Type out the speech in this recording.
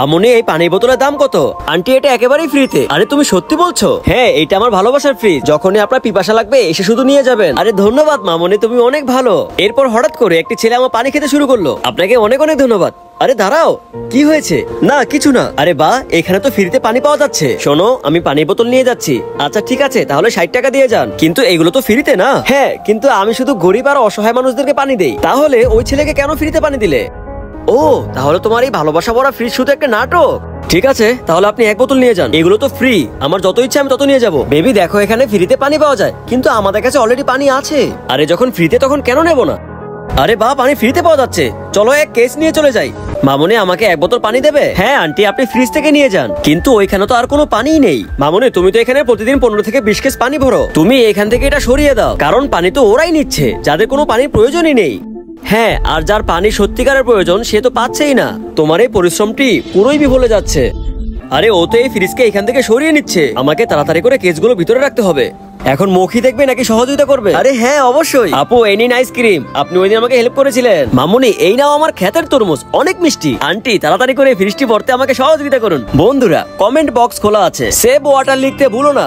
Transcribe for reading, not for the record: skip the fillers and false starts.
মামুনি এই পানির বোতলের দাম কত? আন্টি এটা একেবারেই ফ্রিতে। আরে তুমি সত্যি বলছো? হ্যাঁ, এটা আমার ভালোবাসার ফ্রিজ। যখনই আপনার পিপাসা লাগবে এসে শুধু নিয়ে যাবেন। আরে ধন্যবাদ মামুনি, তুমি অনেক ভালো। এরপর হঠাৎ করে একটি ছেলে আমার পানি খেতে শুরু করলো। আপনাকে অনেক অনেক ধন্যবাদ। আরে দাঁড়াও, কি হয়েছে? না কিছু না। আরে বাহ, এখানে তো ফ্রিতে পানি পাওয়া যাচ্ছে। শোনো, আমি পানির বোতল নিয়ে যাচ্ছি। আচ্ছা ঠিক আছে, তাহলে 60 টাকা দিয়ে যান। কিন্তু এগুলো তো ফ্রিতে না। হ্যাঁ, কিন্তু আমি শুধু গরিব আর অসহায় মানুষদেরকে পানি দেই। তাহলে ওই ছেলেকে কেন ফ্রিতে পানি দিলে? ও, তাহলে তোমার এই ভালোবাসা ভরা ফ্রিজ শুধু একটা নাটক। ঠিক আছে, তাহলে আপনি এক বোতল নিয়ে যান। এগুলো তো ফ্রি, আমার যত ইচ্ছা আমি তত নিয়ে যাবো। বেবি দেখো, এখানে ফ্রিতে পানি পাওয়া যায়, কিন্তু আমাদের কাছে অলরেডি পানি আছে। আরে যখন ফ্রিতে তখন কেন নেবো না? আরে বাহ, পানি ফ্রিতে পাওয়া যাচ্ছে, চলো এক কেস নিয়ে চলে যাই। মামুনি আমাকে এক বোতল পানি দেবে? হ্যাঁ আন্টি, আপনি ফ্রিজ থেকে নিয়ে যান। কিন্তু ওইখানে তো আর কোনো পানিই নেই। মামুনি তুমি তো এখানে প্রতিদিন 15 থেকে 20 কেস পানি ভরো। তুমি এখান থেকে এটা সরিয়ে দাও, কারণ পানি তো ওরাই নিচ্ছে যাদের কোনো পানির প্রয়োজনই নেই। হ্যাঁ, আর যার পানি সত্যিকারের প্রয়োজন সে তো পাচ্ছেই না। তোমার এই পরিশ্রমটি পুরোই বিফলে যাচ্ছে। আরে ও তো এই ফ্রিজকে এখান থেকে সরিয়ে নিচ্ছে। আমাকে তাড়াতাড়ি করে কেসগুলো ভিতরে রাখতে হবে। এখন মুখই দেখবে নাকি সহযোগিতা করবে? আরে হ্যাঁ অবশ্যই। আপু এই নিন আইসক্রিম, আপনি ওই দিন আমাকে হেল্প করেছিলেন। মামুনি এই নাও আমার ক্ষেতের তরমুজ, অনেক মিষ্টি। আন্টি তাড়াতাড়ি করে ফ্রিজটি ভরতে আমাকে সহযোগিতা করুন। বন্ধুরা, কমেন্ট বক্স খোলা আছে, সেভ ওয়াটার লিখতে ভুলো না।